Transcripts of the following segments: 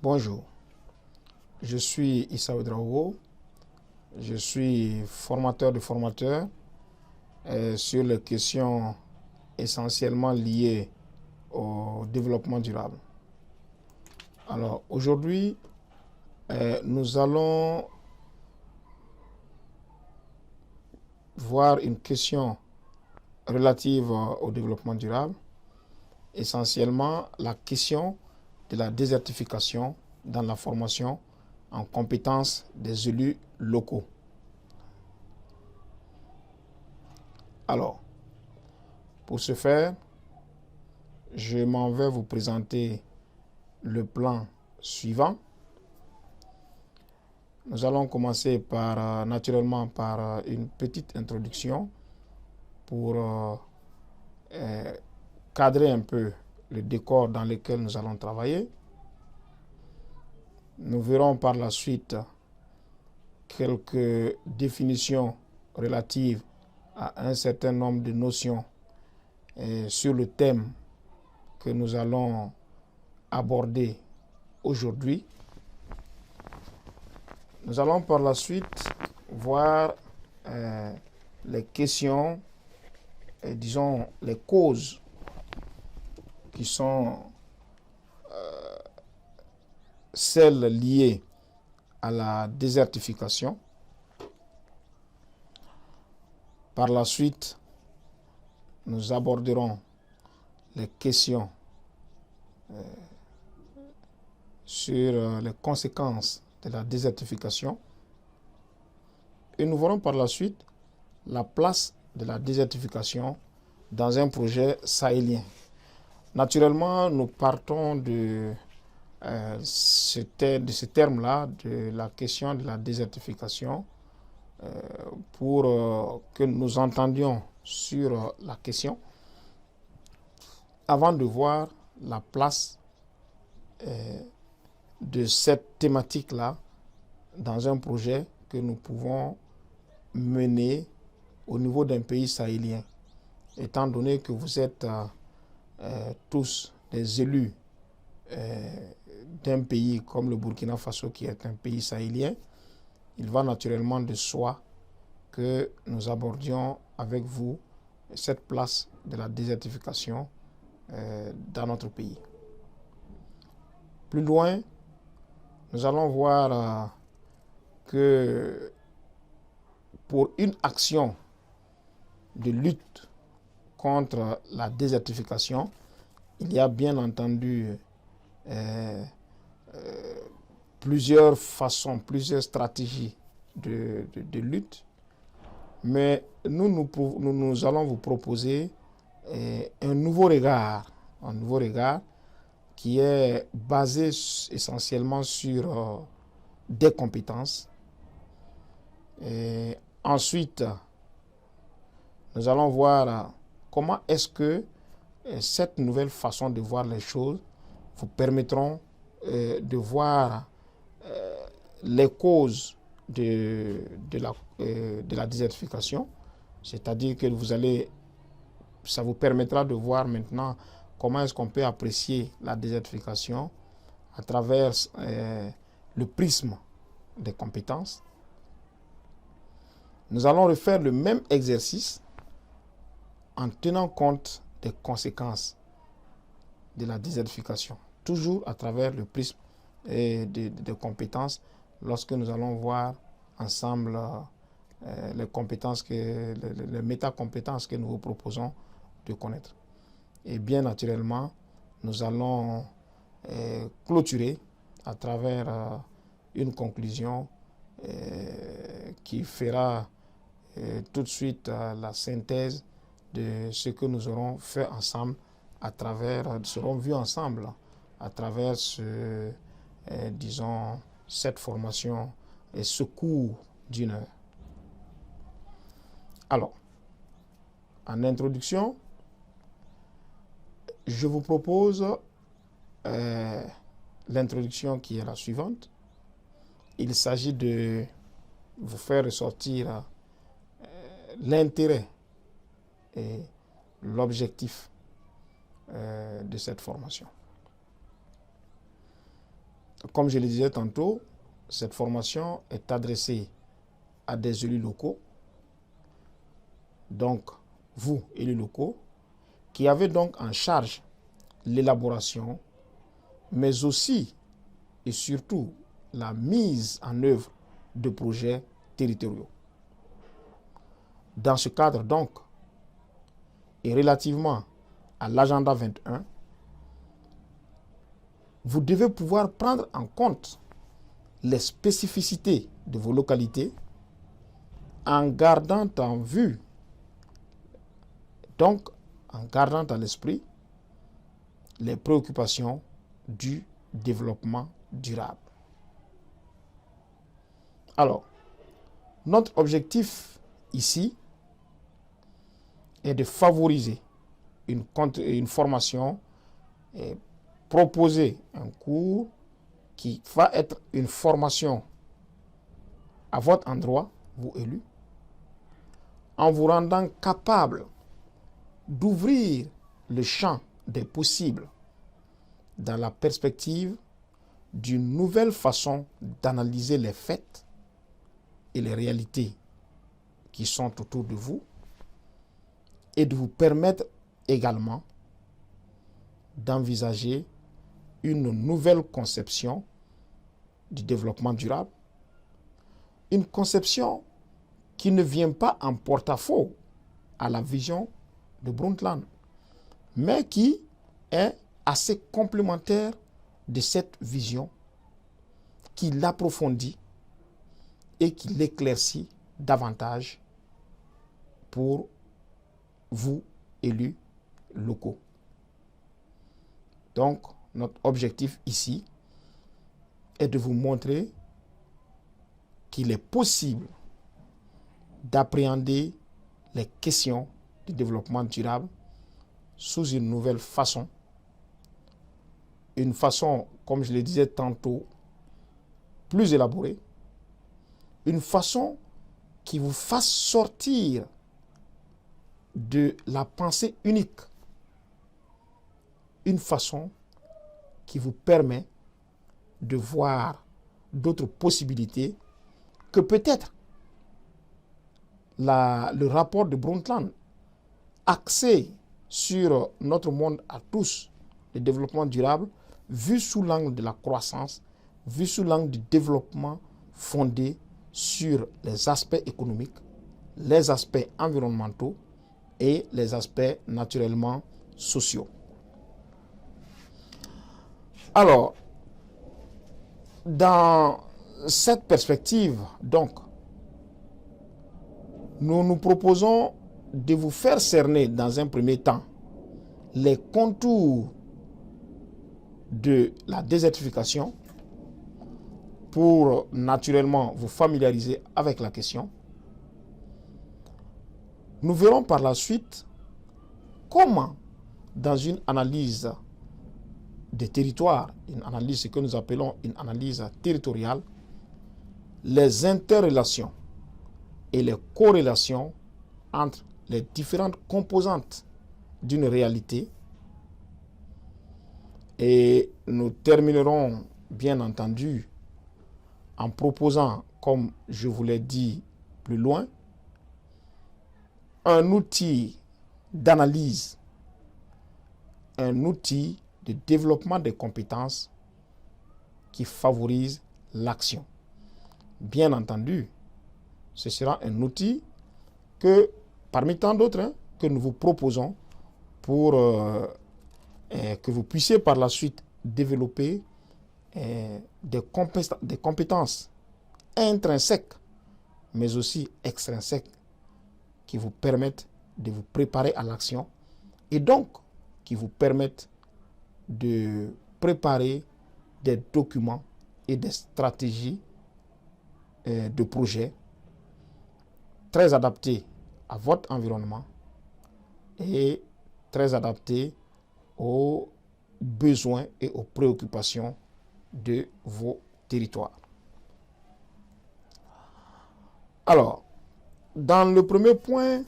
Bonjour, je suis Issa Ouedraogo, je suis formateur de formateurs sur les questions essentiellement liées au développement durable. Alors aujourd'hui, nous allons voir une question relative au développement durable, essentiellement la question de la désertification dans la formation en compétences des élus locaux. Alors, pour ce faire, je m'en vais vous présenter le plan suivant. Nous allons commencer naturellement par une petite introduction pour cadrer un peu le décor dans lequel nous allons travailler. Nous verrons par la suite quelques définitions relatives à un certain nombre de notions sur le thème que nous allons aborder aujourd'hui. Nous allons par la suite voir les questions et disons les causes qui sont celles liées à la désertification. Par la suite, nous aborderons les questions sur les conséquences de la désertification et nous verrons par la suite la place de la désertification dans un projet sahélien. Naturellement, nous partons de ce terme-là, de la question de la désertification, pour que nous entendions sur la question avant de voir la place de cette thématique-là dans un projet que nous pouvons mener au niveau d'un pays sahélien, étant donné que vous êtes tous des élus d'un pays comme le Burkina Faso, qui est un pays sahélien. Il va naturellement de soi que nous abordions avec vous cette place de la désertification dans notre pays. Plus loin, nous allons voir que pour une action de lutte contre la désertification, il y a bien entendu plusieurs façons, plusieurs stratégies de lutte, mais nous allons vous proposer un nouveau regard qui est basé essentiellement sur des compétences. Et ensuite, nous allons voir comment est-ce que cette nouvelle façon de voir les choses vous permettront de voir les causes de la désertification, c'est-à-dire que ça vous permettra de voir maintenant comment est-ce qu'on peut apprécier la désertification à travers le prisme des compétences. Nous allons refaire le même exercice en tenant compte des conséquences de la désertification, toujours à travers le prisme des compétences, lorsque nous allons voir ensemble les compétences, les métacompétences que nous vous proposons de connaître. Et bien naturellement, nous allons clôturer à travers une conclusion qui fera tout de suite la synthèse de ce que nous aurons fait ensemble seront vus ensemble à travers disons, cette formation et ce cours d'une heure. Alors, en introduction, je vous propose l'introduction qui est la suivante. Il s'agit de vous faire ressortir l'intérêt et l'objectif de cette formation. comme je le disais tantôt, cette formation est adressée à des élus locaux, donc vous, élus locaux, qui avez donc en charge l'élaboration, mais aussi et surtout la mise en œuvre de projets territoriaux. Dans ce cadre donc, et relativement à l'agenda 21, vous devez pouvoir prendre en compte les spécificités de vos localités en gardant en vue, donc en gardant à l'esprit les préoccupations du développement durable. Alors, notre objectif ici est de favoriser une formation et proposer un cours qui va être une formation à votre endroit, vous élus, en vous rendant capable d'ouvrir le champ des possibles dans la perspective d'une nouvelle façon d'analyser les faits et les réalités qui sont autour de vous et de vous permettre également d'envisager une nouvelle conception du développement durable, une conception qui ne vient pas en porte-à-faux à la vision de Brundtland, mais qui est assez complémentaire de cette vision, qui l'approfondit et qui l'éclaircit davantage pour vous, élus locaux. Donc, notre objectif ici est de vous montrer qu'il est possible d'appréhender les questions du développement durable sous une nouvelle façon. Une façon, comme je le disais tantôt, plus élaborée. Une façon qui vous fasse sortir de la pensée unique. Une façon qui vous permet de voir d'autres possibilités que peut-être le rapport de Brundtland axé sur notre monde à tous, le développement durable, vu sous l'angle de la croissance, vu sous l'angle du développement fondé sur les aspects économiques, les aspects environnementaux et les aspects naturellement sociaux. Alors, dans cette perspective, donc, nous nous proposons de vous faire cerner dans un premier temps les contours de la désertification pour naturellement vous familiariser avec la question. Nous verrons par la suite comment, dans une analyse des territoires, une analyse, ce que nous appelons une analyse territoriale, les interrelations et les corrélations entre les différentes composantes d'une réalité. Et nous terminerons, bien entendu, en proposant, comme je vous l'ai dit plus loin, un outil d'analyse, un outil de développement des compétences qui favorise l'action. Bien entendu, ce sera un outil que, parmi tant d'autres, que nous vous proposons pour que vous puissiez par la suite développer des compétences intrinsèques, mais aussi extrinsèques, qui vous permettent de vous préparer à l'action et donc qui vous permettent de préparer des documents et des stratégies de projet très adaptés à votre environnement et très adaptés aux besoins et aux préoccupations de vos territoires. Alors, dans le premier point,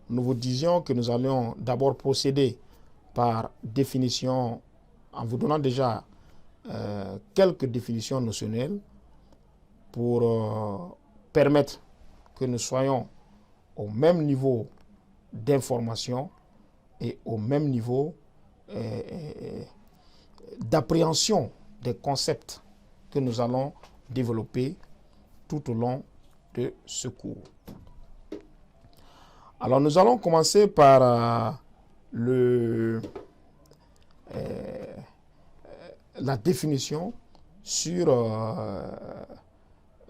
nous vous disions que nous allions d'abord procéder par définition, en vous donnant déjà quelques définitions notionnelles pour permettre que nous soyons au même niveau d'information et au même niveau d'appréhension des concepts que nous allons développer tout au long de ce cours. Alors nous allons commencer par la définition sur,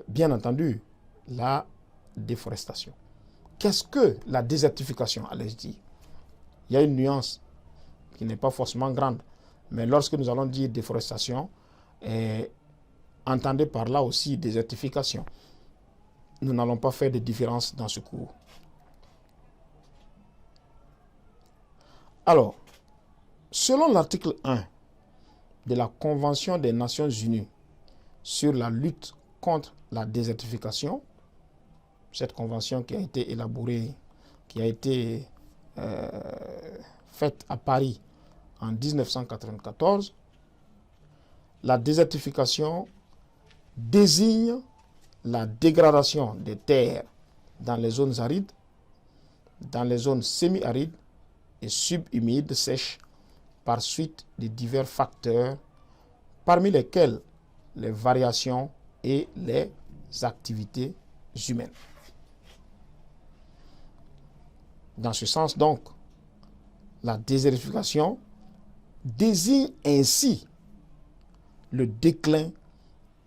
bien entendu, la déforestation. Qu'est-ce que la désertification, allais-je dire? Il y a une nuance qui n'est pas forcément grande, mais lorsque nous allons dire déforestation, entendez par là aussi désertification. Nous n'allons pas faire de différence dans ce cours. Alors, selon l'article 1 de la Convention des Nations Unies sur la lutte contre la désertification, cette convention qui a été élaborée, qui a été faite à Paris en 1994, la désertification désigne la dégradation des terres dans les zones arides, dans les zones semi-arides et subhumides sèches par suite de divers facteurs, parmi lesquels les variations et les activités humaines. Dans ce sens, donc, la désertification désigne ainsi le déclin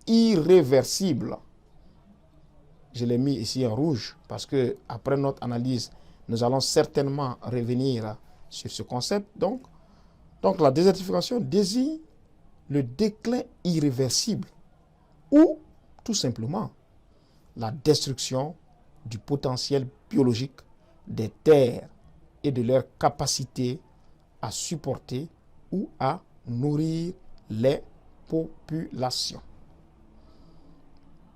irréversible. Je l'ai mis ici en rouge parce que après notre analyse, nous allons certainement revenir sur ce concept. Donc la désertification désigne le déclin irréversible ou tout simplement la destruction du potentiel biologique des terres et de leur capacité à supporter ou à nourrir les populations.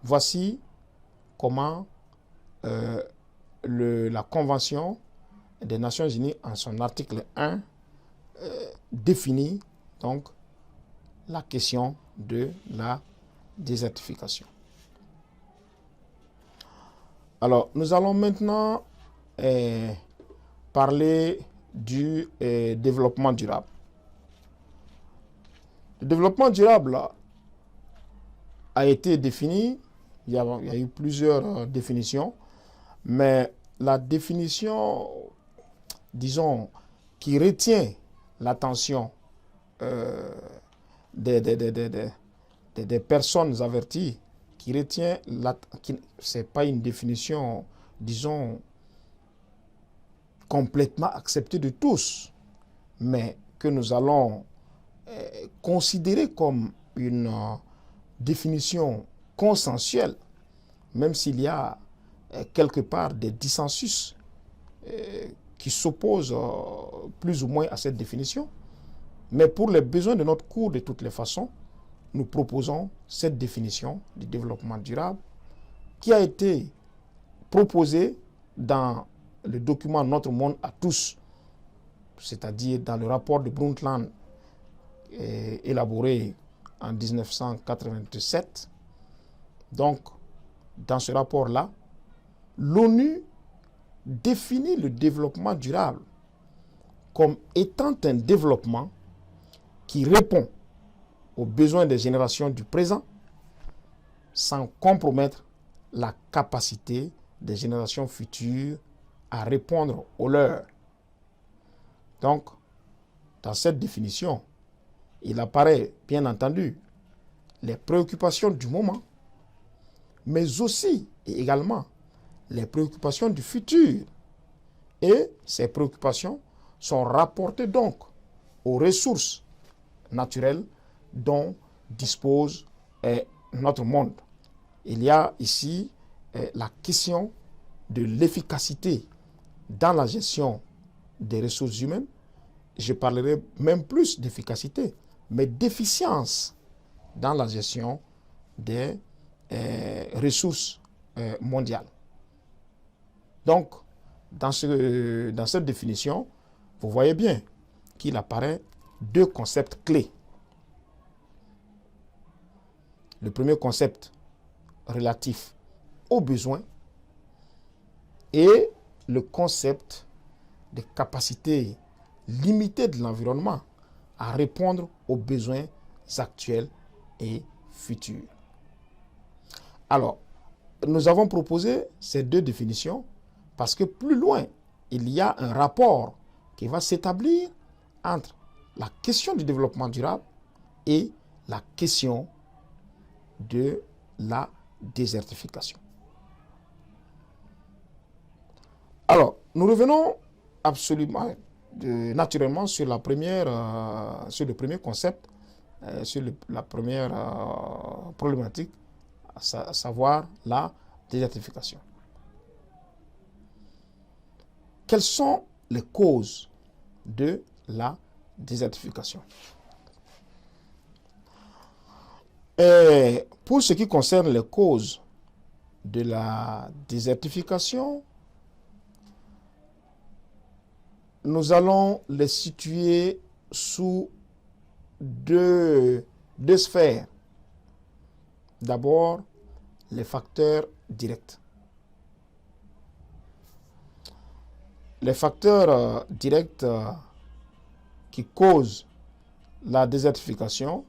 Voici comment la Convention des Nations Unies, en son article 1, définit donc la question de la désertification. Alors, nous allons maintenant parler du développement durable. Le développement durable a été défini, il y a eu plusieurs définitions, mais la définition, disons, qui retient l'attention des personnes averties, qui retient, ce n'est pas une définition, disons, complètement acceptée de tous, mais que nous allons considérer comme une définition consensuelle, même s'il y a quelque part des dissensus qui s'opposent plus ou moins à cette définition. Mais pour les besoins de notre cours, de toutes les façons, nous proposons cette définition du développement durable qui a été proposée dans le document Notre monde à tous, c'est-à-dire dans le rapport de Brundtland élaboré en 1987. Donc, dans ce rapport-là, l'ONU définit le développement durable comme étant un développement qui répond aux besoins des générations du présent sans compromettre la capacité des générations futures à répondre aux leurs. Donc, dans cette définition, il apparaît, bien entendu, les préoccupations du moment, mais aussi et également les préoccupations du futur. Et ces préoccupations sont rapportées donc aux ressources naturelles dont dispose notre monde. Il y a ici la question de l'efficacité dans la gestion des ressources humaines. Je parlerai même plus d'efficacité, mais d'efficience dans la gestion des ressources mondiales. Donc, dans cette définition, vous voyez bien qu'il apparaît deux concepts clés. Le premier concept relatif aux besoins et le concept des capacités limitées de l'environnement à répondre aux besoins actuels et futurs. Alors, nous avons proposé ces deux définitions parce que plus loin, il y a un rapport qui va s'établir entre la question du développement durable et la question de la désertification. Alors, nous revenons absolument naturellement sur le premier concept, sur la première problématique, à savoir la désertification. Quelles sont les causes de la désertification? Et pour ce qui concerne les causes de la désertification, nous allons les situer sous deux sphères. D'abord, les facteurs directs. Les facteurs directs qui causent la désertification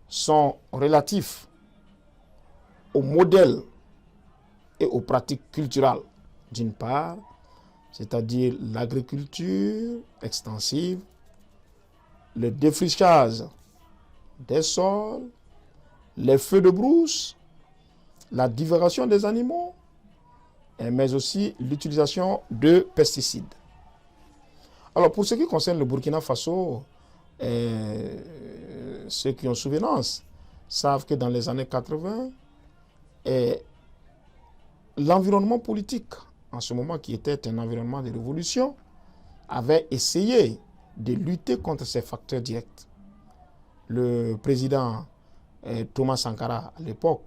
sont relatifs aux modèles et aux pratiques culturelles, d'une part, c'est-à-dire l'agriculture extensive, le défrichage des sols, les feux de brousse, la divagation des animaux, mais aussi l'utilisation de pesticides. Alors, pour ce qui concerne le Burkina Faso, ceux qui ont souvenance savent que dans les années 80, l'environnement politique, en ce moment qui était un environnement de révolution, avait essayé de lutter contre ces facteurs directs. Le président Thomas Sankara, à l'époque,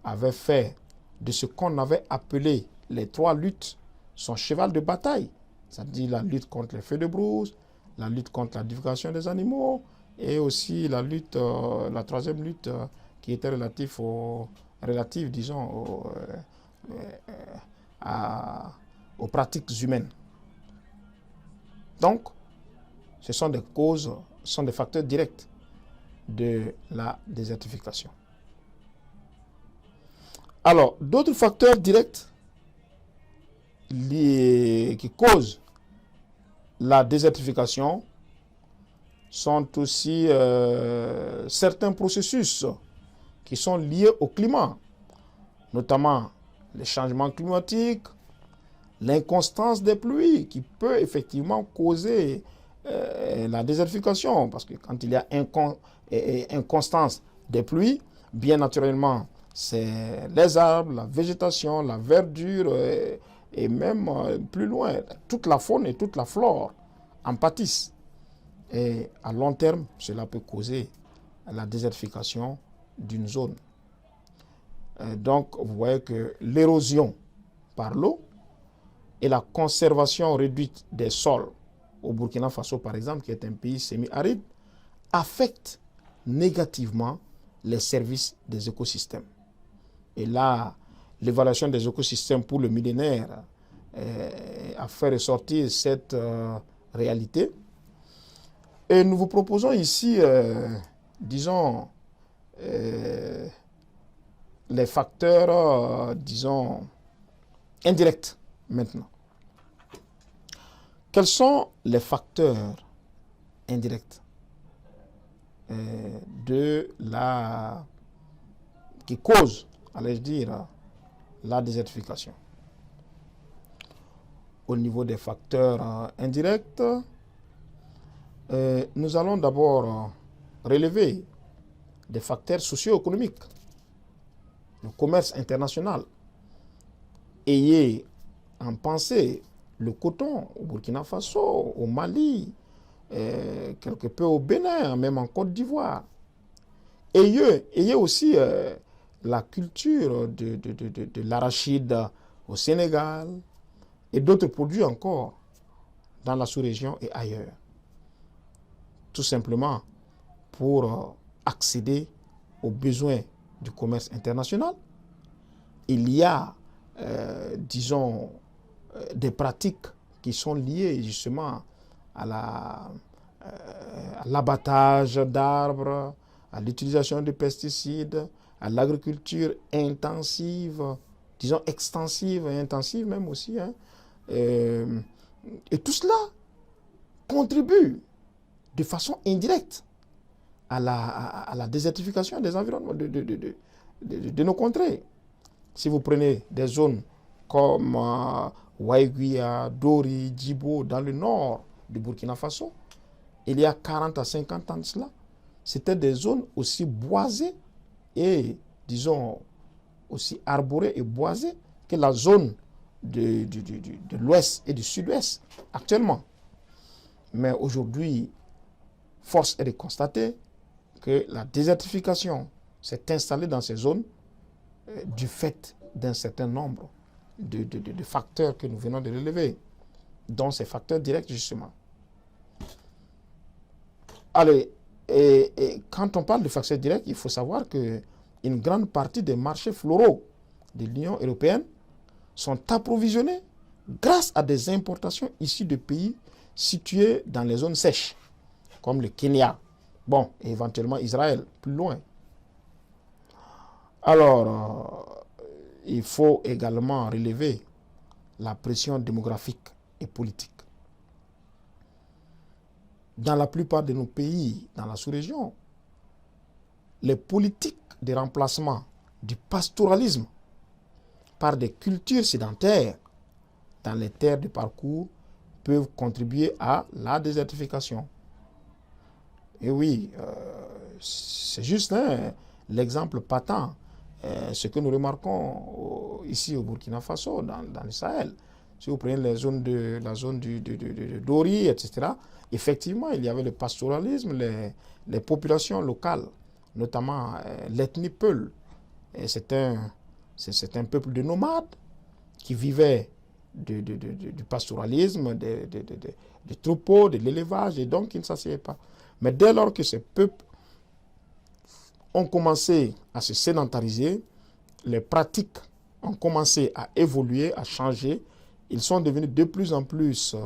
avait fait de ce qu'on avait appelé les trois luttes son cheval de bataille, c'est-à-dire la lutte contre les feux de brousse, la lutte contre la divagation des animaux et aussi la troisième lutte qui était relative, disons, aux pratiques humaines. Donc, ce sont des causes, ce sont des facteurs directs de la désertification. Alors, d'autres facteurs directs qui causent la désertification sont aussi certains processus qui sont liés au climat, notamment les changements climatiques, l'inconstance des pluies qui peut effectivement causer la désertification, parce que quand il y a inconstance des pluies, bien naturellement, c'est les arbres, la végétation, la verdure et même plus loin, toute la faune et toute la flore en pâtissent. Et à long terme, cela peut causer la désertification d'une zone. Donc, vous voyez que l'érosion par l'eau et la conservation réduite des sols au Burkina Faso, par exemple, qui est un pays semi-aride, affectent négativement les services des écosystèmes. Et là, l'évaluation des écosystèmes pour le millénaire a fait ressortir cette réalité. Et nous vous proposons ici, disons, les facteurs, disons, indirects maintenant. Quels sont les facteurs indirects qui causent, allais-je dire, la désertification? Au niveau des facteurs indirects, nous allons d'abord relever des facteurs socio-économiques, le commerce international. Ayez en pensée le coton au Burkina Faso, au Mali, quelque peu au Bénin, même en Côte d'Ivoire. Ayez aussi la culture de l'arachide au Sénégal et d'autres produits encore dans la sous-région et ailleurs. Tout simplement pour accéder aux besoins du commerce international. Il y a, disons, des pratiques qui sont liées justement à l'abattage d'arbres, à l'utilisation de pesticides, à l'agriculture intensive, disons extensive et intensive même aussi. Hein. Et tout cela contribue de façon indirecte à la désertification des environnements de nos contrées. Si vous prenez des zones comme Waiguia, Dori, Djibo, dans le nord du Burkina Faso, il y a 40 à 50 ans de cela, c'était des zones aussi boisées et, disons, aussi arborées et boisées que la zone de l'ouest et du sud-ouest actuellement. Mais aujourd'hui, force est de constater que la désertification s'est installée dans ces zones du fait d'un certain nombre de facteurs que nous venons de relever, dont ces facteurs directs justement. Allez, et quand on parle de facteurs directs, il faut savoir qu'une grande partie des marchés floraux de l'Union européenne sont approvisionnés grâce à des importations issues de pays situés dans les zones sèches, comme le Kenya, bon, et éventuellement Israël, plus loin. Alors, il faut également relever la pression démographique et politique. Dans la plupart de nos pays, dans la sous-région, les politiques de remplacement du pastoralisme par des cultures sédentaires dans les terres de parcours peuvent contribuer à la désertification. Et oui, c'est juste l'exemple patent, ce que nous remarquons ici au Burkina Faso, dans le Sahel. Si vous prenez la zone de Dori, etc., effectivement, il y avait le pastoralisme, les populations locales, notamment l'ethnie Peul. C'est un peuple de nomades qui vivait du pastoralisme, des troupeaux, de l'élevage, et donc ils ne s'assieyaient pas. Mais dès lors que ces peuples ont commencé à se sédentariser, les pratiques ont commencé à évoluer, à changer. Ils sont devenus de plus en plus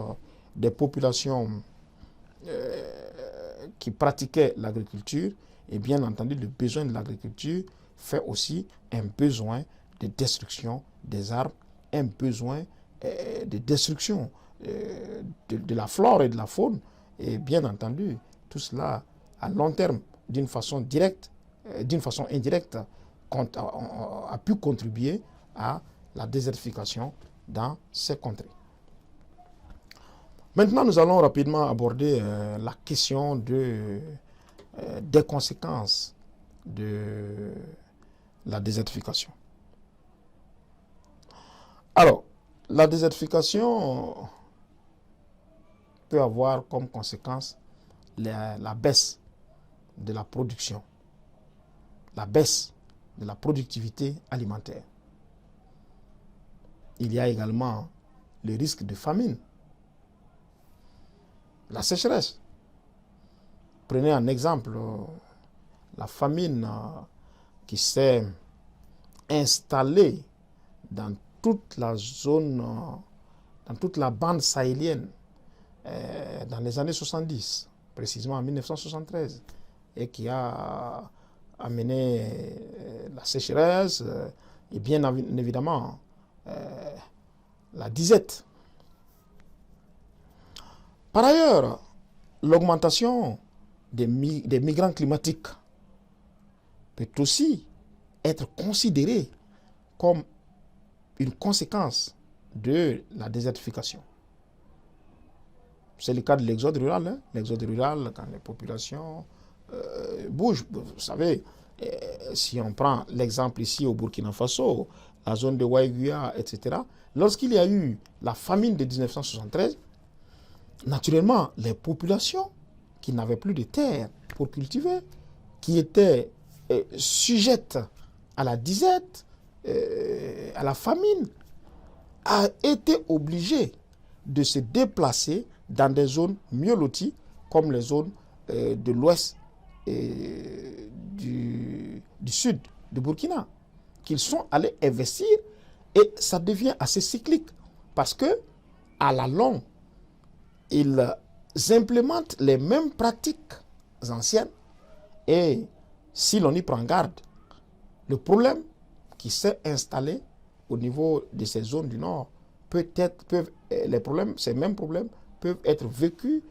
des populations qui pratiquaient l'agriculture. Et bien entendu, le besoin de l'agriculture fait aussi un besoin de destruction des arbres, un besoin de destruction de la flore et de la faune. Et bien entendu, tout cela à long terme, d'une façon directe, d'une façon indirecte, a pu contribuer à la désertification dans ces contrées. Maintenant, nous allons rapidement aborder la question des conséquences de la désertification. Alors, la désertification peut avoir comme conséquence la baisse de la production, la baisse de la productivité alimentaire. Il y a également le risque de famine, la sécheresse. Prenez un exemple, la famine qui s'est installée dans toute la zone, dans toute la bande sahélienne, dans les années 70, précisément en 1973, et qui a amené la sécheresse et bien évidemment la disette. Par ailleurs, l'augmentation des migrants climatiques peut aussi être considérée comme une conséquence de la désertification. C'est le cas de l'exode rural. Hein? L'exode rural, quand les populations bougent, vous savez, si on prend l'exemple ici au Burkina Faso, la zone de Waiguia, etc., lorsqu'il y a eu la famine de 1973, naturellement, les populations qui n'avaient plus de terre pour cultiver, qui étaient sujettes à la disette, à la famine, a été obligées de se déplacer dans des zones mieux loties, comme les zones de l'ouest du sud du Burkina qu'ils sont allés investir, et ça devient assez cyclique parce que à la longue, ils implémentent les mêmes pratiques anciennes, et si l'on y prend garde, le problème qui s'est installé au niveau de ces zones du Nord ces mêmes problèmes peuvent être vécus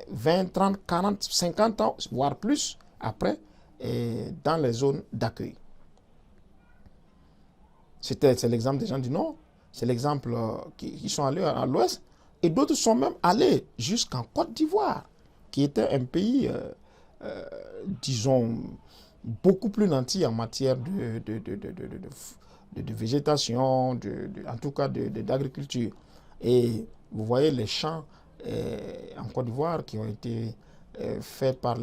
20, 30, 40, 50 ans, voire plus après, dans les zones d'accueil. C'est l'exemple des gens du Nord, c'est l'exemple qui sont allés à l'Ouest, et d'autres sont même allés jusqu'en Côte d'Ivoire, qui était un pays, disons, beaucoup plus nanti en matière de végétation, en tout cas d'agriculture. Et vous voyez les champs en Côte d'Ivoire qui ont été faits par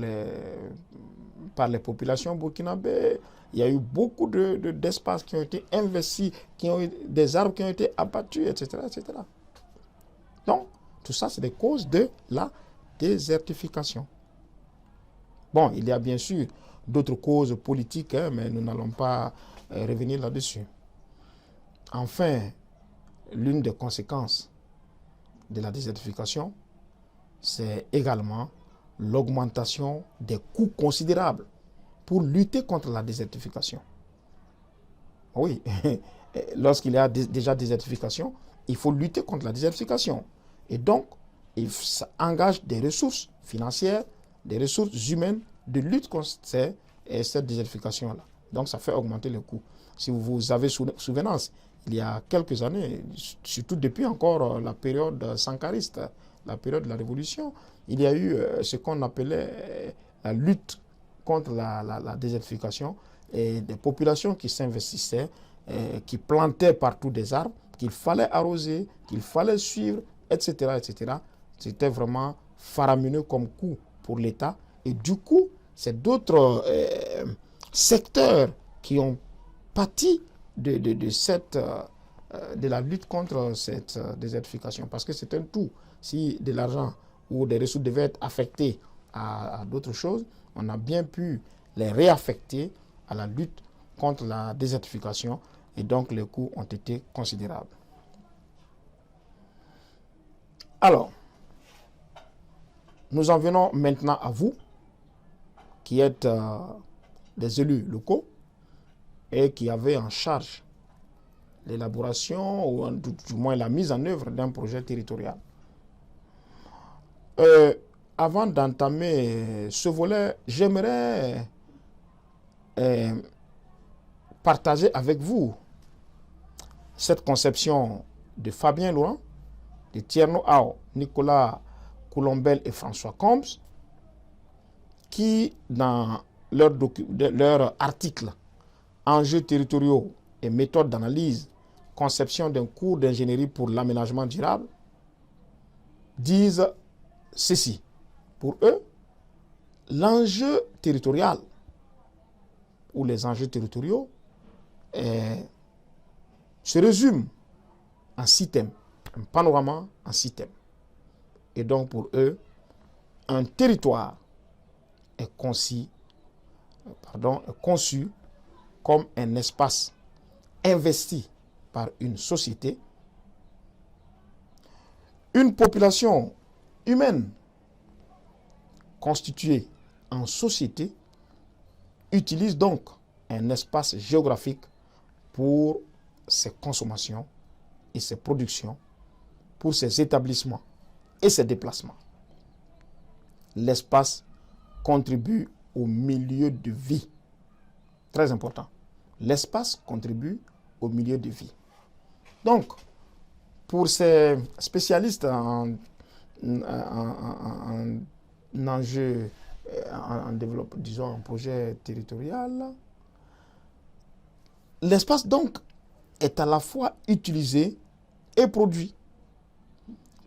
les populations burkinabées. Il y a eu beaucoup d'espaces qui ont été investis, des arbres qui ont été abattus, etc., etc. Donc, tout ça, c'est des causes de la désertification. Bon, il y a bien sûr d'autres causes politiques, mais nous n'allons pas revenir là-dessus. Enfin, l'une des conséquences de la désertification, c'est également l'augmentation des coûts considérables pour lutter contre la désertification. Oui, lorsqu'il y a déjà désertification, il faut lutter contre la désertification. Et donc, ça engage des ressources financières, des ressources humaines de lutte contre cette désertification-là. Donc, ça fait augmenter les coûts. Si vous avez souvenance, il y a quelques années, surtout depuis encore la période sankariste, la période de la Révolution, il y a eu ce qu'on appelait la lutte contre la désertification, et des populations qui s'investissaient, qui plantaient partout des arbres, qu'il fallait arroser, qu'il fallait suivre, etc., etc. C'était vraiment faramineux comme coût pour l'État. Et du coup, c'est d'autres secteurs qui ont pâti de la lutte contre cette désertification. Parce que c'est un tout. Si de l'argent ou des ressources devaient être affectées à d'autres choses, on a bien pu les réaffecter à la lutte contre la désertification, et donc les coûts ont été considérables. Alors, nous en venons maintenant à vous, qui êtes des élus locaux et qui avez en charge l'élaboration ou du moins la mise en œuvre d'un projet territorial. Avant d'entamer ce volet, j'aimerais partager avec vous cette conception de Fabien Laurent, de Thierno Ao, Nicolas Coulombel et François Combes, qui, dans leur article « Enjeux territoriaux et méthodes d'analyse, conception d'un cours d'ingénierie pour l'aménagement durable », disent ceci. Pour eux, l'enjeu territorial ou les enjeux territoriaux se résument en 6 thèmes, un panorama en 6 thèmes. Et donc pour eux, un territoire est conçu comme un espace investi par une société, une population humaine constituée en société utilise donc un espace géographique pour ses consommations et ses productions, pour ses établissements et ses déplacements. L'espace contribue au milieu de vie. Très important. L'espace contribue au milieu de vie. Donc, pour ces spécialistes en enjeux, en développement, disons, en projet territorial, l'espace donc est à la fois utilisé et produit,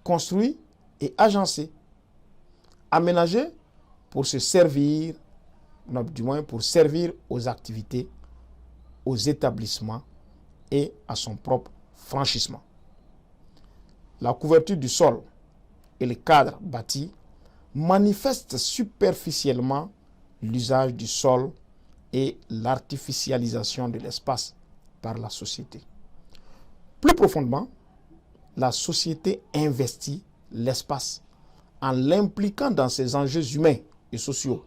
construit et agencé, aménagé pour se servir, du moins pour servir aux activités, aux établissements et à son propre franchissement. La couverture du sol et le cadre bâti manifestent superficiellement l'usage du sol et l'artificialisation de l'espace par la société. Plus profondément, la société investit l'espace en l'impliquant dans ses enjeux humains et sociaux,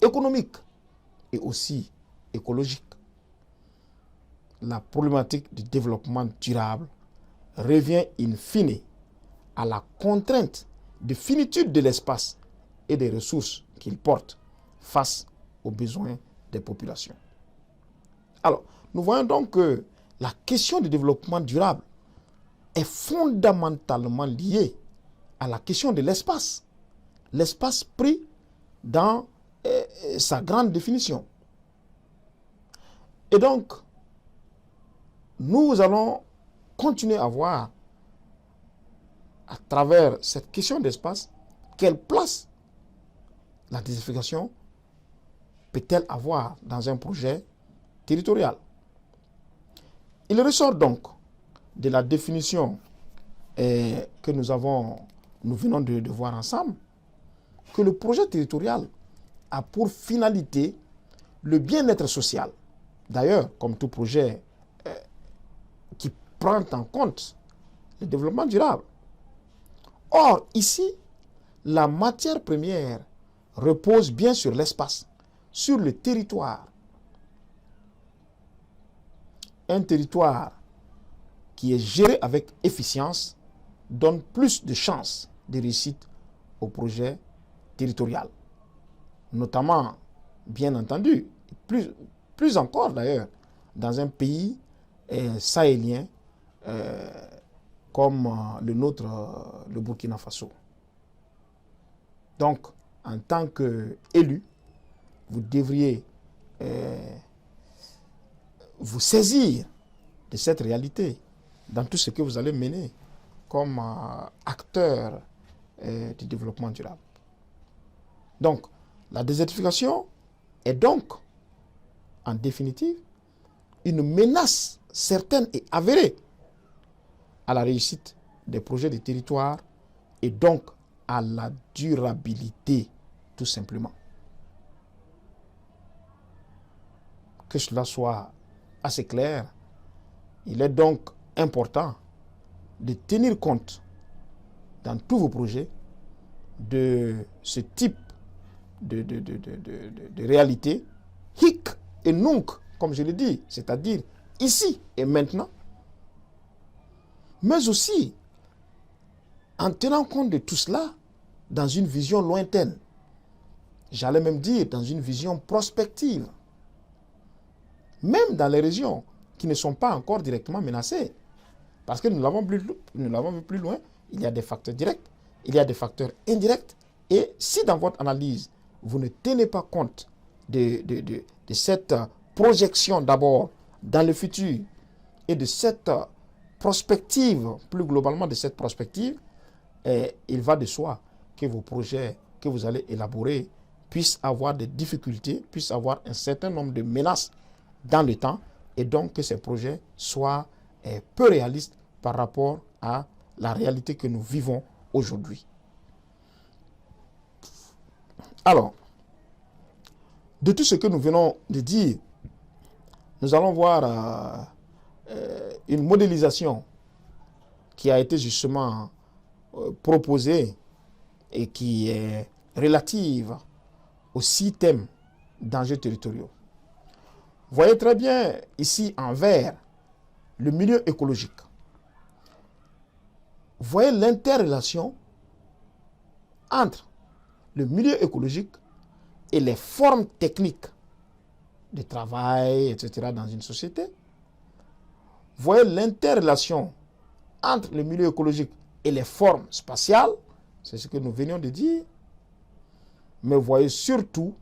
économiques et aussi écologiques. La problématique du développement durable revient in fine à la contrainte de finitude de l'espace et des ressources qu'il porte face aux besoins des populations. Alors, nous voyons donc que la question du développement durable est fondamentalement liée à la question de l'espace. L'espace pris dans sa grande définition. Et donc, nous allons continuer à voir, à travers cette question d'espace, quelle place la désertification peut-elle avoir dans un projet territorial. Il ressort donc de la définition que nous venons de voir ensemble, que le projet territorial a pour finalité le bien-être social. D'ailleurs, comme tout projet qui prend en compte le développement durable. Or, ici, la matière première repose bien sur l'espace, sur le territoire. Un territoire qui est géré avec efficience donne plus de chances de réussite au projet territorial. Notamment, bien entendu, plus encore d'ailleurs, dans un pays sahélien comme le nôtre, le Burkina Faso. Donc, en tant qu'élu, vous devriez vous saisir de cette réalité dans tout ce que vous allez mener comme acteur du développement durable. Donc, la désertification est donc, en définitive, une menace certaine et avérée à la réussite des projets de territoire et donc à la durabilité, tout simplement. Que cela soit assez clair, il est donc important de tenir compte dans tous vos projets de ce type de réalité, hic et nunc, comme je l'ai dit, c'est-à-dire ici et maintenant, mais aussi en tenant compte de tout cela dans une vision lointaine. J'allais même dire dans une vision prospective. Même dans les régions qui ne sont pas encore directement menacées. Parce que nous l'avons vu plus loin, il y a des facteurs directs, il y a des facteurs indirects. Et si dans votre analyse, vous ne tenez pas compte de cette projection d'abord dans le futur et de cette prospective, plus globalement de cette prospective, il va de soi que vos projets que vous allez élaborer puissent avoir des difficultés, puissent avoir un certain nombre de menaces dans le temps, et donc que ces projets soient peu réalistes par rapport à la réalité que nous vivons aujourd'hui. Alors, de tout ce que nous venons de dire, nous allons voir une modélisation qui a été justement proposée et qui est relative aux 6 thèmes d'enjeux territoriaux. Vous voyez très bien ici en vert le milieu écologique. Vous voyez l'interrelation entre le milieu écologique et les formes techniques de travail, etc. dans une société. Vous voyez l'interrelation entre le milieu écologique et les formes spatiales, c'est ce que nous venions de dire. Mais vous voyez surtout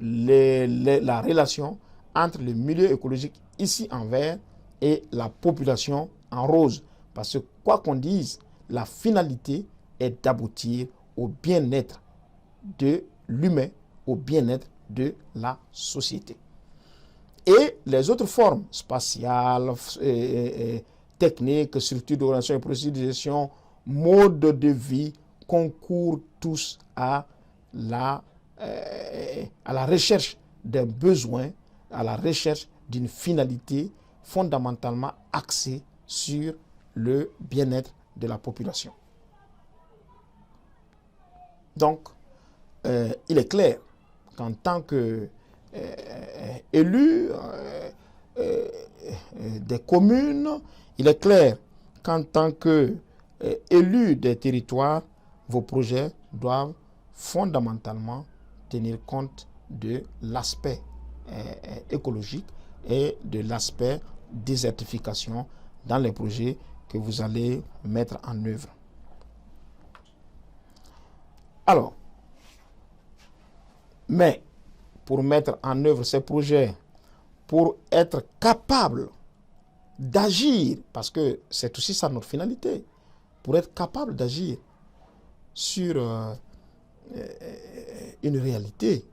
la relation entre le milieu écologique ici en vert et la population en rose. Parce que quoi qu'on dise, la finalité est d'aboutir au bien-être de l'humain, au bien-être de la société. Et les autres formes spatiales, techniques, structures d'organisation et procédures de gestion, modes de vie, concourent tous à la recherche d'un besoin, à la recherche d'une finalité fondamentalement axée sur le bien-être de la population. Donc, il est clair qu'en tant qu'élu des communes, il est clair qu'en tant qu'élu des territoires, vos projets doivent fondamentalement tenir compte de l'aspect écologique et de l'aspect désertification dans les projets que vous allez mettre en œuvre. Alors, mais pour mettre en œuvre ces projets, pour être capable d'agir, parce que c'est aussi ça notre finalité, pour être capable d'agir sur une réalité,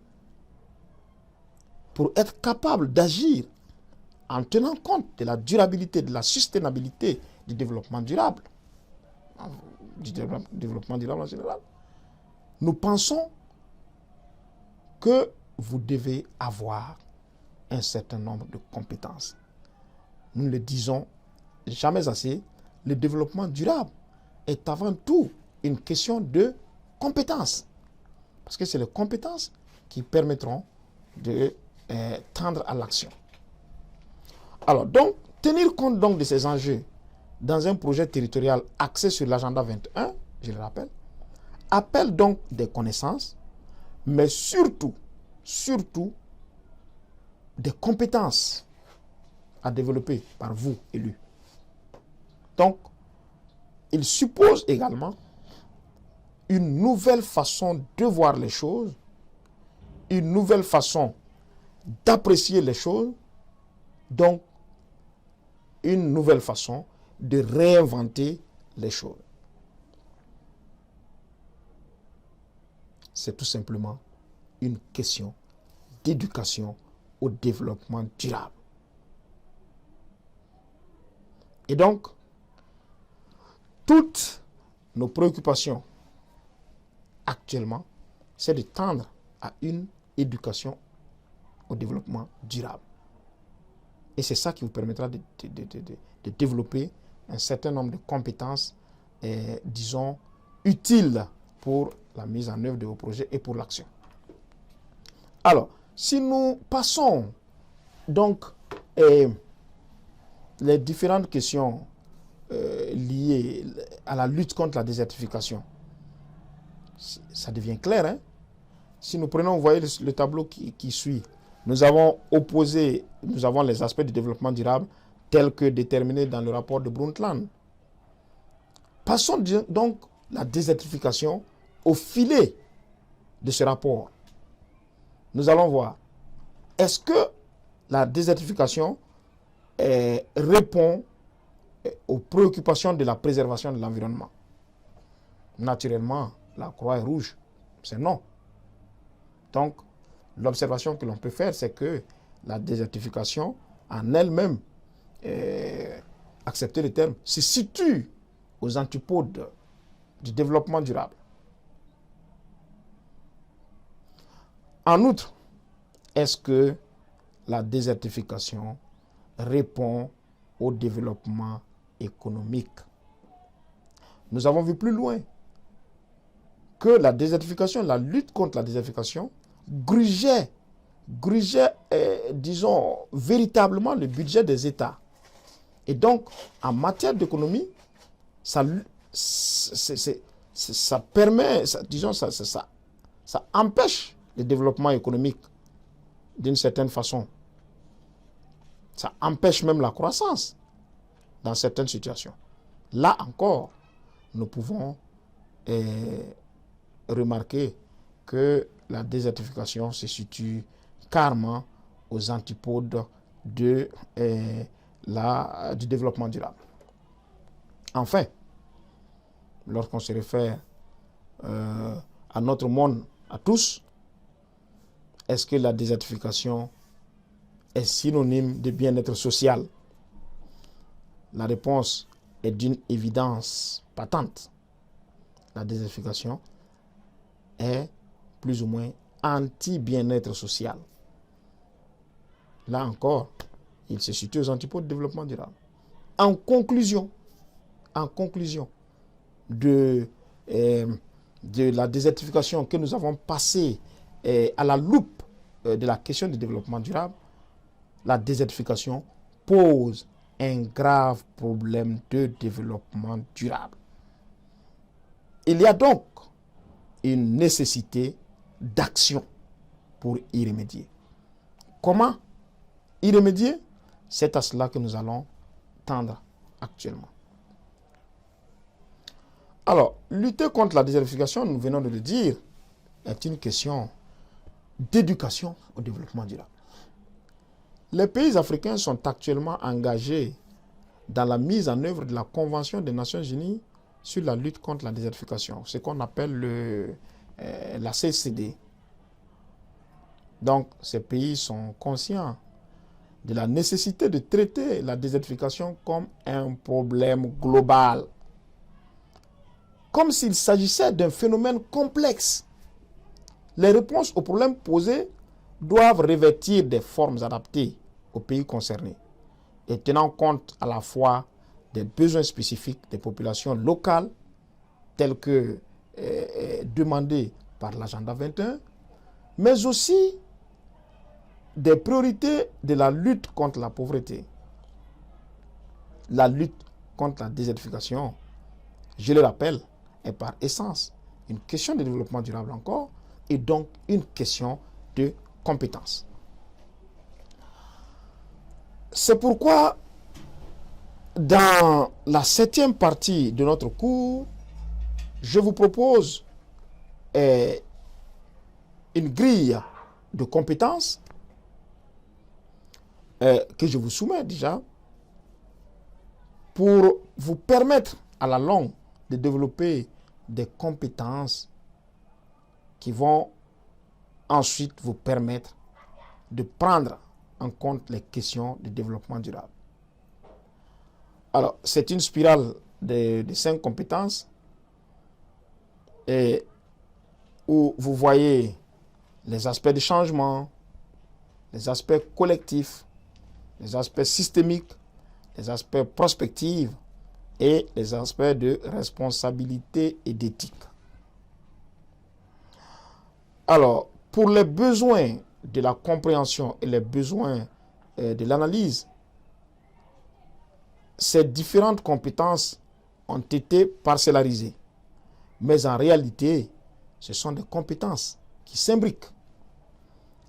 pour être capable d'agir en tenant compte de la durabilité, de la sustainabilité du développement durable, en général, nous pensons que vous devez avoir un certain nombre de compétences. Nous ne le disons jamais assez, le développement durable est avant tout une question de compétences. Parce que c'est les compétences qui permettront de tendre à l'action. Alors, donc, tenir compte donc de ces enjeux dans un projet territorial axé sur l'agenda 21, je le rappelle, appelle donc des connaissances, mais surtout des compétences à développer par vous, élus. Donc, il suppose également une nouvelle façon de voir les choses, une nouvelle façon d'apprécier les choses, donc une nouvelle façon de réinventer les choses. C'est tout simplement une question d'éducation au développement durable. Et donc, toutes nos préoccupations actuellement, c'est de tendre à une éducation au développement durable. Et c'est ça qui vous permettra de développer un certain nombre de compétences, disons, utiles pour la mise en œuvre de vos projets et pour l'action. Alors, si nous passons donc les différentes questions liées à la lutte contre la désertification, ça devient clair, hein? Si nous prenons, vous voyez le tableau qui suit, nous avons les aspects du développement durable tels que déterminés dans le rapport de Brundtland. Passons donc la désertification au filet de ce rapport. Nous allons voir, est-ce que la désertification répond aux préoccupations de la préservation de l'environnement? Naturellement, la croix est rouge, c'est non. Donc, l'observation que l'on peut faire, c'est que la désertification en elle-même, accepter le terme, se situe aux antipodes du développement durable. En outre, est-ce que la désertification répond au développement économique? Nous avons vu plus loin que la désertification, la lutte contre la désertification, grugeait, disons, véritablement le budget des États. Et donc, en matière d'économie, ça permet, disons, ça empêche le développement économique d'une certaine façon. Ça empêche même la croissance dans certaines situations. Là encore, nous pouvons remarquer que la désertification se situe carrément aux antipodes du développement durable. Enfin, lorsqu'on se réfère à notre monde, à tous, est-ce que la désertification est synonyme de bien-être social? La réponse est d'une évidence patente. La désertification est plus ou moins anti-bien-être social. là encore, il se situe aux antipodes du développement durable. En conclusion de la désertification que nous avons passée à la loupe de la question du développement durable, la désertification pose un grave problème de développement durable. Il y a donc une nécessité d'action pour y remédier. Comment y remédier? C'est à cela que nous allons tendre actuellement. Alors, lutter contre la désertification, nous venons de le dire, est une question d'éducation au développement durable. Les pays africains sont actuellement engagés dans la mise en œuvre de la Convention des Nations Unies sur la lutte contre la désertification, ce qu'on appelle la CCD. Donc, ces pays sont conscients de la nécessité de traiter la désertification comme un problème global, comme s'il s'agissait d'un phénomène complexe. Les réponses aux problèmes posés doivent revêtir des formes adaptées aux pays concernés et tenant compte à la fois des besoins spécifiques des populations locales, tels que demandés par l'agenda 21, mais aussi des priorités de la lutte contre la pauvreté. La lutte contre la désertification, je le rappelle, est par essence une question de développement durable encore, et donc une question de compétence. C'est pourquoi, dans la 7e partie de notre cours, je vous propose une grille de compétences que je vous soumets déjà pour vous permettre à la longue de développer des compétences qui vont ensuite vous permettre de prendre en compte les questions de développement durable. Alors, c'est une spirale de 5 compétences et où vous voyez les aspects de changement, les aspects collectifs, les aspects systémiques, les aspects prospectifs et les aspects de responsabilité et d'éthique. Alors, pour les besoins de la compréhension et les besoins de l'analyse, ces différentes compétences ont été parcellarisées. Mais en réalité, ce sont des compétences qui s'imbriquent.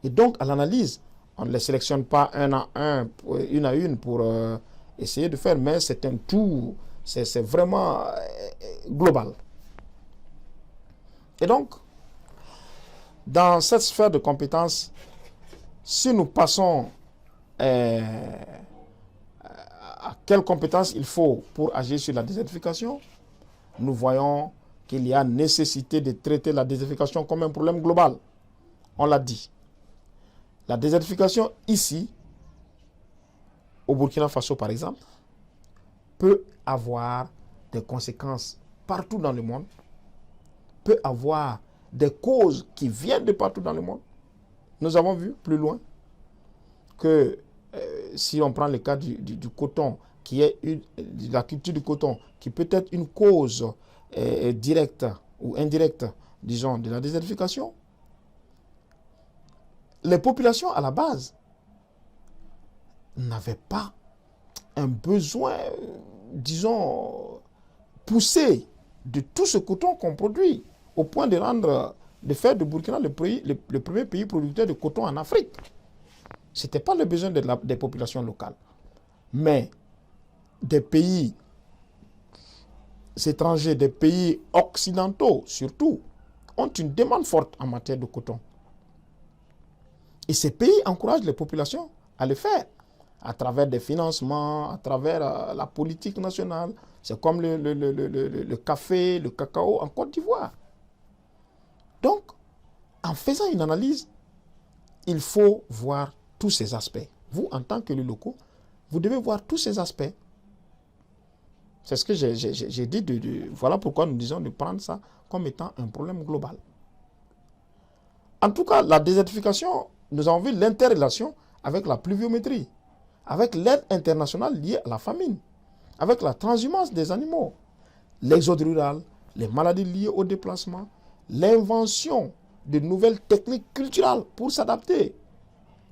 Et donc, à l'analyse, on ne les sélectionne pas une à une pour essayer de faire, mais c'est un tout, c'est vraiment global. Et donc, dans cette sphère de compétences, si nous passons à quelles compétences il faut pour agir sur la désertification, nous voyons qu'il y a nécessité de traiter la désertification comme un problème global. On l'a dit. La désertification ici, au Burkina Faso par exemple, peut avoir des conséquences partout dans le monde, peut avoir des causes qui viennent de partout dans le monde. Nous avons vu plus loin que si on prend le cas du coton, qui est la culture du coton, qui peut être une cause directe ou indirecte, disons, de la désertification, les populations à la base n'avaient pas un besoin, disons, poussé de tout ce coton qu'on produit, au point de faire de Burkina le premier pays producteur de coton en Afrique. Ce n'était pas le besoin des populations locales. Mais des pays étrangers, des pays occidentaux surtout, ont une demande forte en matière de coton. Et ces pays encouragent les populations à le faire, à travers des financements, à travers la politique nationale. C'est comme le café, le cacao en Côte d'Ivoire. Donc, en faisant une analyse, il faut voir tous ces aspects. Vous, en tant qu'élus locaux, vous devez voir tous ces aspects. C'est ce que j'ai dit. Voilà pourquoi nous disons de prendre ça comme étant un problème global. En tout cas, la désertification, nous avons vu l'interrelation avec la pluviométrie, avec l'aide internationale liée à la famine, avec la transhumance des animaux, l'exode rural, les maladies liées au déplacement, l'invention de nouvelles techniques culturelles pour s'adapter,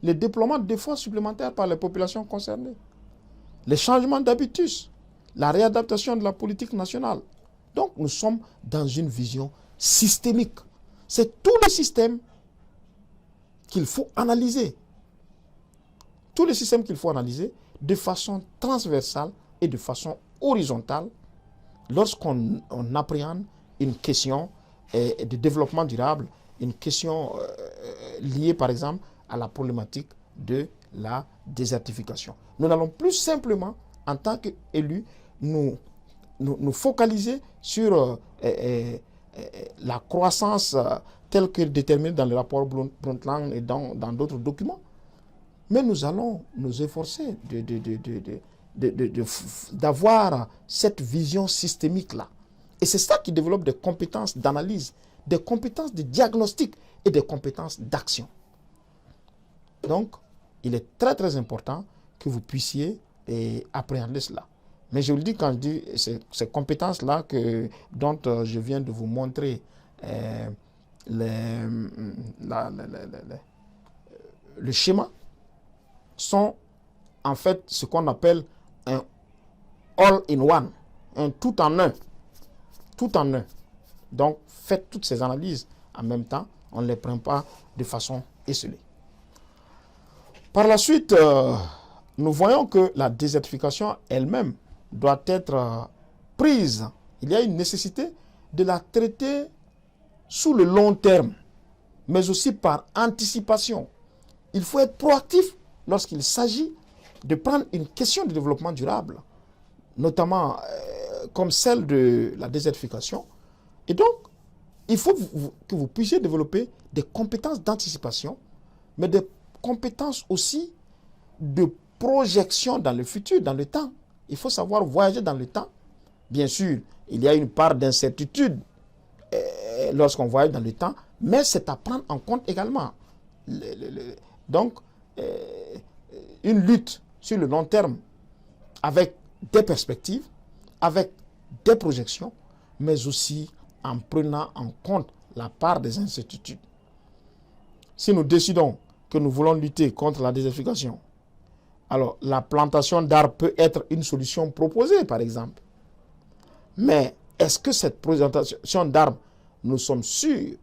le déploiement d'efforts supplémentaires par les populations concernées, les changements d'habitus, la réadaptation de la politique nationale. Donc nous sommes dans une vision systémique. C'est tout le système qu'il faut analyser. Tout le système qu'il faut analyser de façon transversale et de façon horizontale lorsqu'on appréhende une question de développement durable, une question liée par exemple à la problématique de la désertification. Nous n'allons plus simplement, en tant qu'élus, nous focaliser sur la croissance telle que déterminée dans le rapport Brundtland et dans d'autres documents. Mais nous allons nous efforcer d'avoir cette vision systémique-là. Et c'est ça qui développe des compétences d'analyse, des compétences de diagnostic et des compétences d'action. Donc, il est très très important que vous puissiez appréhender cela. Mais je vous le dis quand je dis ces compétences-là dont je viens de vous montrer le schéma, sont en fait ce qu'on appelle un all-in-one, un tout en un. Tout en un. Donc, faites toutes ces analyses en même temps, on ne les prend pas de façon isolée. Par la suite, nous voyons que la désertification elle-même doit être prise. Il y a une nécessité de la traiter sous le long terme, mais aussi par anticipation. Il faut être proactif lorsqu'il s'agit de prendre une question de développement durable, notamment comme celle de la désertification. Et donc, il faut que vous puissiez développer des compétences d'anticipation, mais des compétences aussi de projection dans le futur, dans le temps. Il faut savoir voyager dans le temps. Bien sûr, il y a une part d'incertitude lorsqu'on voyage dans le temps, mais c'est à prendre en compte également. Donc, une lutte sur le long terme avec des perspectives, avec des projections, mais aussi en prenant en compte la part des incertitudes. Si nous décidons que nous voulons lutter contre la désertification, alors la plantation d'arbres peut être une solution proposée, par exemple. Mais est-ce que cette plantation d'arbres, nous sommes sûrs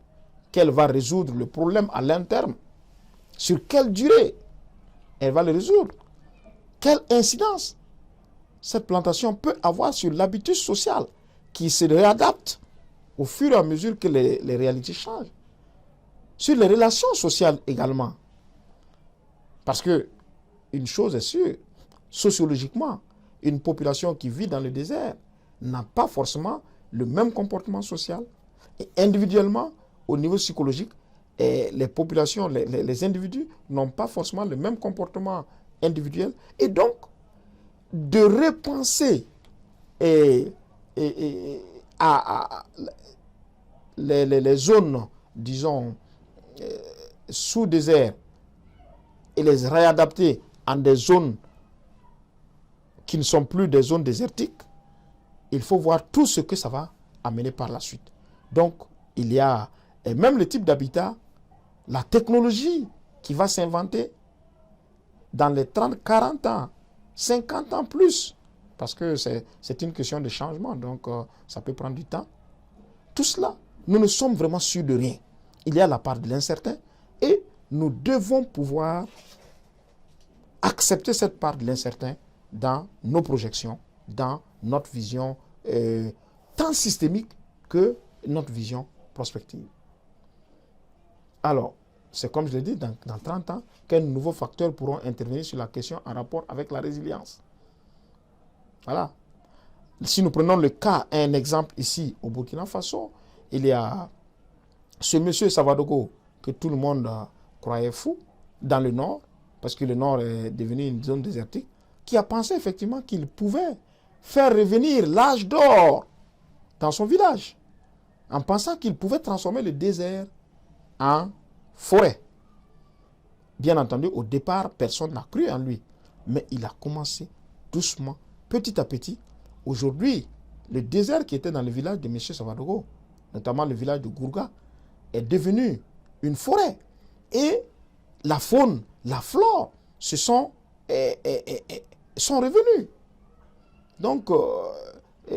qu'elle va résoudre le problème à long terme? Sur quelle durée elle va le résoudre? Quelle incidence cette plantation peut avoir sur l'habitus social qui se réadapte au fur et à mesure que les réalités changent? Sur les relations sociales également. Parce que, une chose est sûre, sociologiquement, une population qui vit dans le désert n'a pas forcément le même comportement social. Et individuellement, au niveau psychologique, les populations, les individus n'ont pas forcément le même comportement individuel. Et donc, de repenser les zones, disons, sous désert et les réadapter en des zones qui ne sont plus des zones désertiques, il faut voir tout ce que ça va amener par la suite. Donc, il y a et même le type d'habitat, la technologie qui va s'inventer dans les 30, 40 ans, 50 ans plus, parce que c'est une question de changement, donc ça peut prendre du temps. Tout cela, nous ne sommes vraiment sûrs de rien. Il y a la part de l'incertain et nous devons pouvoir accepter cette part de l'incertain dans nos projections, dans notre vision tant systémique que notre vision prospective. Alors, c'est comme je l'ai dit, dans 30 ans, quels nouveaux facteurs pourront intervenir sur la question en rapport avec la résilience? Voilà. Si nous prenons le cas, un exemple ici au Burkina Faso, il y a ce monsieur Savadogo que tout le monde croyait fou dans le nord, parce que le nord est devenu une zone désertique, qui a pensé effectivement qu'il pouvait faire revenir l'âge d'or dans son village, en pensant qu'il pouvait transformer le désert en forêt. Bien entendu, au départ, personne n'a cru en lui. Mais il a commencé doucement, petit à petit. Aujourd'hui, le désert qui était dans le village de M. Savadogo, notamment le village de Gourga, est devenu une forêt. Et la faune, la flore sont revenus. Donc,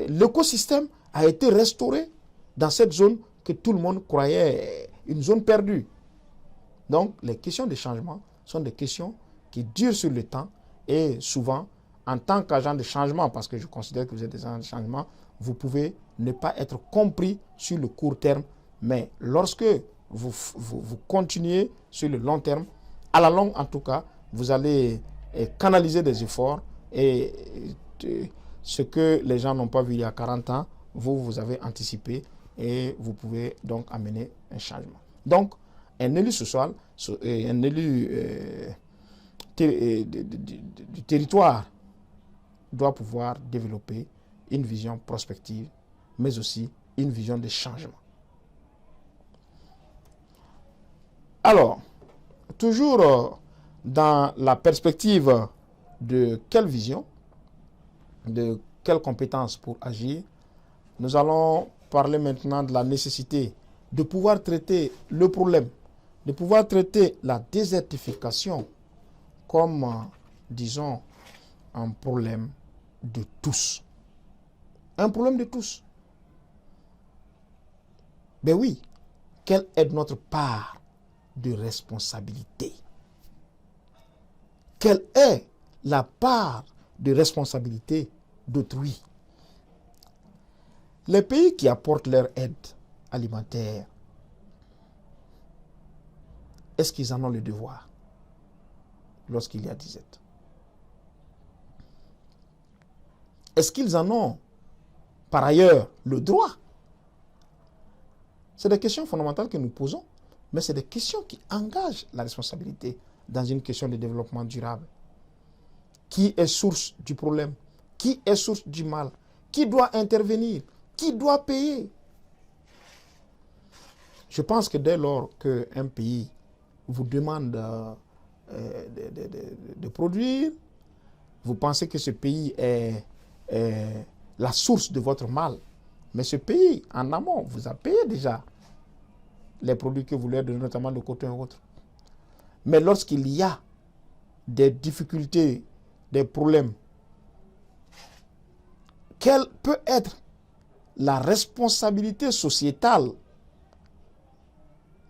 l'écosystème a été restauré dans cette zone que tout le monde croyait une zone perdue. Donc, les questions de changement sont des questions qui durent sur le temps et souvent, en tant qu'agent de changement, parce que je considère que vous êtes des agents de changement, vous pouvez ne pas être compris sur le court terme, mais lorsque vous continuez sur le long terme, à la longue en tout cas, vous allez canaliser des efforts et ce que les gens n'ont pas vu il y a 40 ans, vous avez anticipé et vous pouvez donc amener un changement. Donc, un élu social, un élu du territoire doit pouvoir développer une vision prospective, mais aussi une vision de changement. Alors, toujours dans la perspective de quelle vision, de quelles compétences pour agir, nous allons parler maintenant de la nécessité de pouvoir traiter le problème, de pouvoir traiter la désertification comme, disons, un problème de tous. Un problème de tous. Ben oui, quelle est notre part de responsabilité? Quelle est la part de responsabilité d'autrui? Les pays qui apportent leur aide alimentaire, est-ce qu'ils en ont le devoir lorsqu'il y a disette? Est-ce qu'ils en ont, par ailleurs, le droit? C'est des questions fondamentales que nous posons, mais c'est des questions qui engagent la responsabilité dans une question de développement durable. Qui est source du problème? Qui est source du mal? Qui doit intervenir? Qui doit payer? Je pense que dès lors qu'un pays vous demande de produire, vous pensez que ce pays est la source de votre mal. Mais ce pays, en amont, vous a payé déjà les produits que vous lui avez donnés, notamment le coton et autres. Mais lorsqu'il y a des difficultés, des problèmes, quelle peut être la responsabilité sociétale,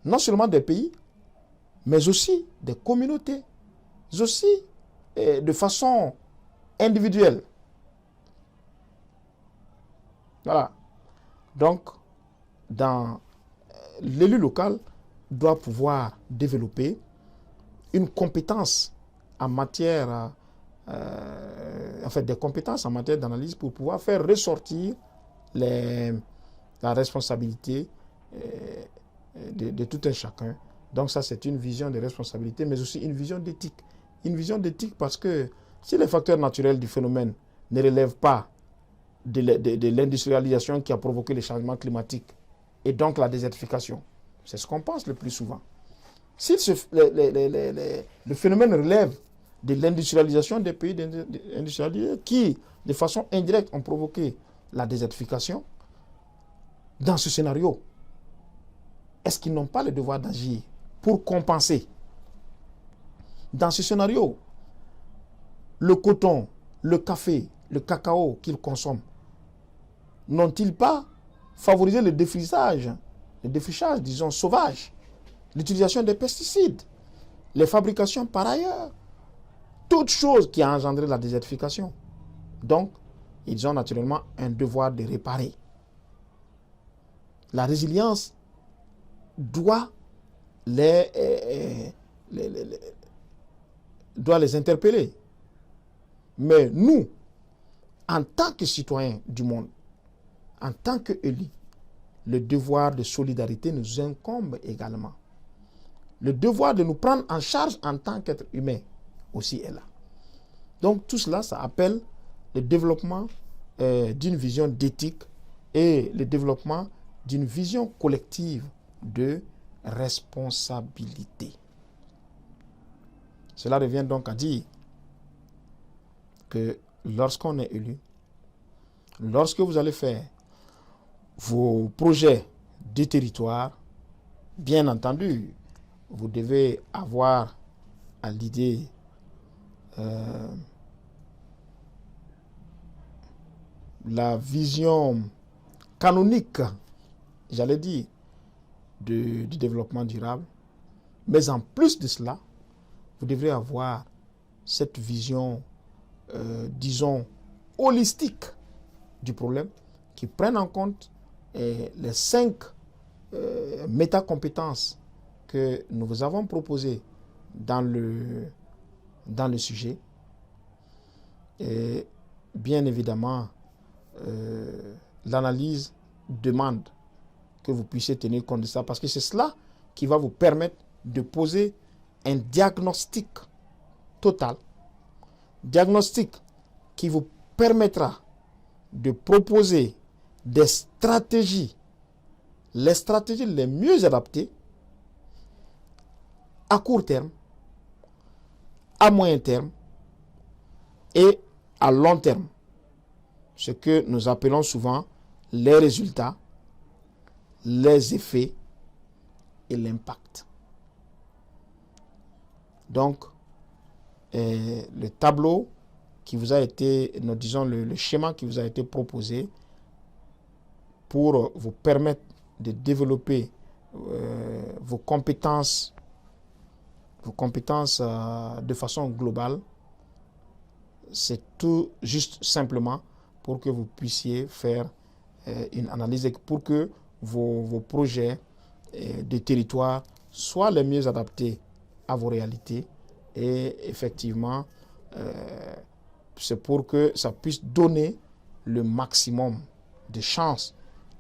non seulement des pays, mais aussi des communautés, aussi de façon individuelle. Voilà. Donc, l'élu local doit pouvoir développer une compétence en matière, des compétences en matière d'analyse pour pouvoir faire ressortir la responsabilité de tout un chacun. Donc ça, c'est une vision de responsabilité, mais aussi une vision d'éthique. Une vision d'éthique parce que si les facteurs naturels du phénomène ne relèvent pas de l'industrialisation qui a provoqué les changements climatiques et donc la désertification, c'est ce qu'on pense le plus souvent. Si le phénomène relève de l'industrialisation des pays industrialisés qui, de façon indirecte, ont provoqué la désertification, dans ce scénario, est-ce qu'ils n'ont pas le devoir d'agir pour compenser? Dans ce scénario, le coton, le café, le cacao qu'ils consomment, n'ont-ils pas favorisé le défrichage, disons, sauvage, l'utilisation des pesticides, les fabrications par ailleurs, toutes choses qui ont engendré la désertification? Donc, ils ont naturellement un devoir de réparer. La résilience doit les interpeller. Mais nous, en tant que citoyens du monde, en tant qu'élus, le devoir de solidarité nous incombe également. Le devoir de nous prendre en charge en tant qu'être humain aussi est là. Donc tout cela, ça appelle le développement d'une vision d'éthique et le développement d'une vision collective de responsabilité. Cela revient donc à dire que lorsqu'on est élu, lorsque vous allez faire vos projets de territoire, bien entendu, vous devez avoir à l'idée la vision canonique, j'allais dire, du développement durable. Mais en plus de cela, vous devrez avoir cette vision, disons, holistique du problème qui prenne en compte les 5 métacompétences que nous vous avons proposées dans le sujet. Et bien évidemment, l'analyse demande que vous puissiez tenir compte de ça parce que c'est cela qui va vous permettre de poser un diagnostic total, diagnostic qui vous permettra de proposer des stratégies, les stratégies les mieux adaptées à court terme, à moyen terme et à long terme. Ce que nous appelons souvent les résultats, les effets et l'impact. Donc, le tableau qui vous a été, nous disons le schéma qui vous a été proposé pour vous permettre de développer vos compétences de façon globale, c'est tout juste simplement pour que vous puissiez faire une analyse et pour que vos projets de territoire soient les mieux adaptés à vos réalités. Et effectivement, c'est pour que ça puisse donner le maximum de chances,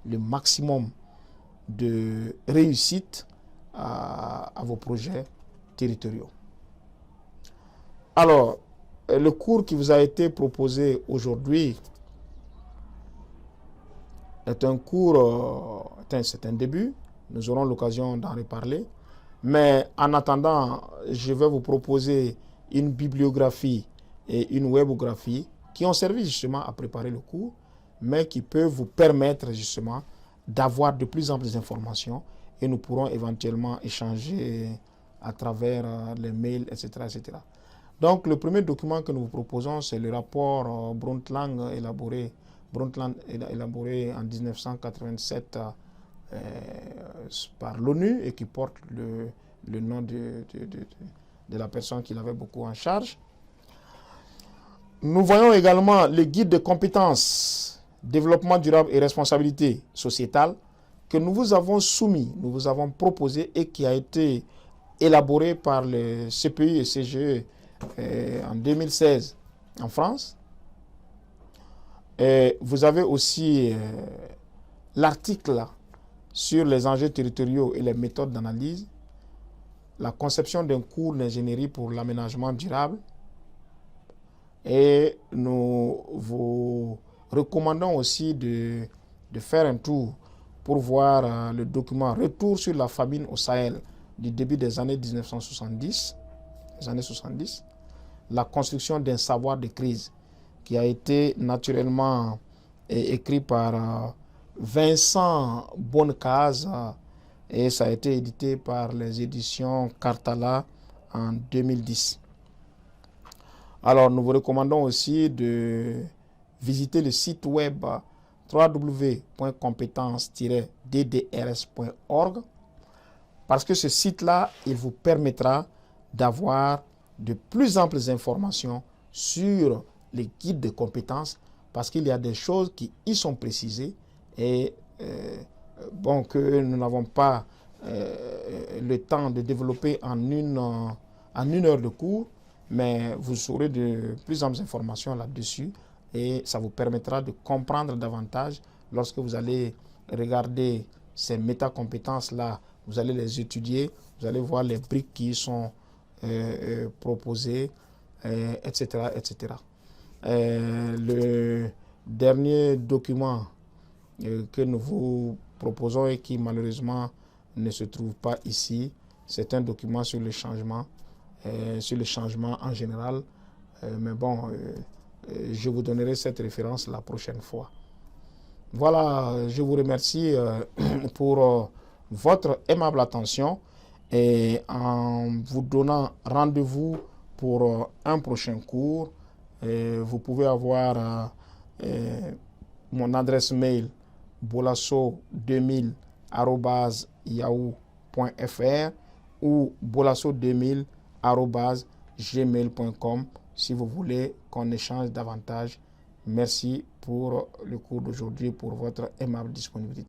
le maximum de réussite à vos projets territoriaux. Alors, le cours qui vous a été proposé aujourd'hui est un cours, c'est un début, nous aurons l'occasion d'en reparler, mais en attendant, je vais vous proposer une bibliographie et une webographie qui ont servi justement à préparer le cours, mais qui peuvent vous permettre justement d'avoir de plus amples informations et nous pourrons éventuellement échanger à travers les mails, etc., etc. Donc, le premier document que nous vous proposons, c'est le rapport Brundtland élaboré en 1987 par l'ONU et qui porte le nom de la personne qui l'avait beaucoup en charge. Nous voyons également le guide de compétences, développement durable et responsabilité sociétale que nous vous avons soumis, nous vous avons proposé et qui a été élaboré par le CPI et CGE en 2016 en France. Et vous avez aussi l'article sur les enjeux territoriaux et les méthodes d'analyse, la conception d'un cours d'ingénierie pour l'aménagement durable. Et nous vous recommandons aussi de faire un tour pour voir le document Retour sur la famine au Sahel du début des années 1970, la construction d'un savoir de crise qui a été naturellement écrit par Vincent Bonnecase et ça a été édité par les éditions Cartala en 2010. Alors, nous vous recommandons aussi de visiter le site web www.compétences-ddrs.org parce que ce site-là, il vous permettra d'avoir de plus amples informations sur les guides de compétences parce qu'il y a des choses qui y sont précisées et que nous n'avons pas le temps de développer en une heure de cours, mais vous aurez de plus amples informations là-dessus et ça vous permettra de comprendre davantage lorsque vous allez regarder ces métacompétences-là, vous allez les étudier, vous allez voir les briques qui sont proposées, etc., etc. Le dernier document que nous vous proposons et qui malheureusement ne se trouve pas ici, c'est un document sur le changement sur le changement en général. Mais bon, je vous donnerai cette référence la prochaine fois. Voilà, je vous remercie pour votre aimable attention et en vous donnant rendez-vous pour un prochain cours. Vous pouvez avoir mon adresse mail bolasso2000@yahoo.fr ou bolasso2000@gmail.com si vous voulez qu'on échange davantage. Merci pour le cours d'aujourd'hui, pour votre aimable disponibilité.